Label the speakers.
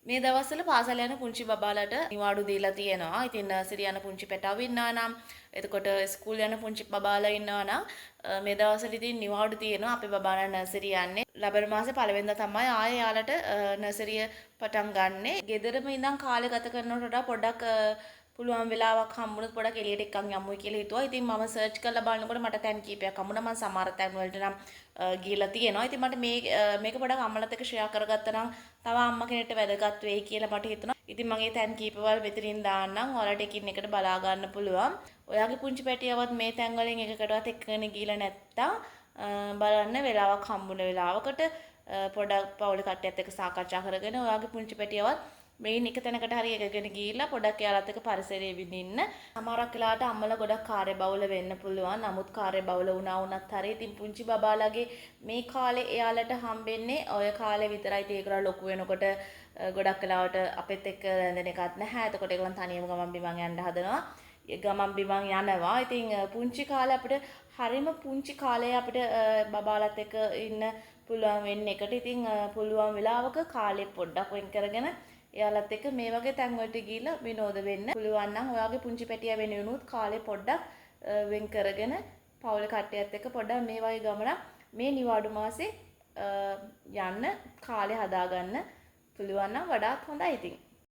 Speaker 1: මේ දවස්වල පාසල යන පුංචි බබාලට නිවාඩු දීලා තියෙනවා. ඉතින් නර්සරි යන පුංචි පැටවු ඉන්නවා නම් එතකොට ස්කූල් යන පුංචි බබාලා ඉන්නවා නම් මේ දවස්වල ඉතින් නිවාඩු තියෙනවා. අපේ බබාලා නර්සරි යන්නේ. ලබන මාසේ පළවෙනිදා තමයි ආයේ යාලට නර්සරිය පටන් ගන්නෙ. ගෙදරම ඉඳන් කාලය ගත කරනවට වඩා පොඩ්ඩක් පුළුවන් වෙලාවක් හම්බුනොත් පොඩක් එළියට එක්කන් යමුයි කියලා හිතුවා. ඉතින් මම සර්ච් කරලා බලනකොට මට තැන් කීපයක් හම්බුණා. මම සමහර තැන් වලට නම් ගිහලා තියෙනවා. ඉතින් මට මේක පොඩක් අම්මලත් එක්ක ෂෙයා කරගත්තා නම් තව අම්මා කෙනෙක්ට වැදගත් වෙයි කියලා මට හිතුණා. ඉතින් මගේ තැන් කීපවල මෙතනින් දාන්නම්. ඔයාලට එකින් එකට බලා ගන්න පුළුවන්. ඔයාගේ පුංචි පැටියවත් මේ තැන් වලින් එකකටවත් එක්කගෙන ගිහලා නැත්තම් බලන්න වෙලාවක් හම්බුන වෙලාවකට පොඩක් පවුලේ කට්ටියත් එක්ක සාකච්ඡා කරගෙන ඔයාගේ පුංචි පැටියවත් මේන් එක තැනකට හරි එකගෙන ගිහිල්ලා පොඩක් එයාලත් එක්ක පරිසරයේ විඳින්න. සමහරක් වෙලාවට අම්මලා ගොඩක් කාර්යබහුල වෙන්න පුළුවන්. නමුත් කාර්යබහුල වුණත් හරි ඉතින් පුංචි බබාලගේ මේ කාලේ එයාලට හම්බෙන්නේ ඔය කාලේ විතරයි. ඉතින් ඒකලා ලොකු වෙනකොට ගොඩක් වෙලාවට අපෙත් එක්ක රැඳෙන එකක් නැහැ. එතකොට ඒගොල්ලන් තනියම ගමන් බිමන් යන්න හදනවා. ගමන් බිමන් යනවා. ඉතින් පුංචි කාලේ අපිට හරිම පුංචි කාලේ අපිට බබාලත් එක්ක ඉන්න පුළුවන් වෙන්න එකට. ඉතින් පුළුවන් වෙලාවක කාලේ පොඩ්ඩක් වෙන් කරගෙන එයාලත් එක්ක මේ වගේ තැන් වලට ගිහිල්ලා විනෝද වෙන්න පුළුවන් නම් ඔයාගේ පුංචි පැටියා වෙනුවෙනුත් කාලේ පොඩ්ඩක් වෙන් කරගෙන පවුලේ කට්ටියත් එක්ක පොඩ්ඩක් මේ වගේ ගමනක් මේ නිවාඩු මාසේ යන්න කාලේ හදාගන්න පුළුවන් නම් වඩාත් හොඳයි ඉතින්.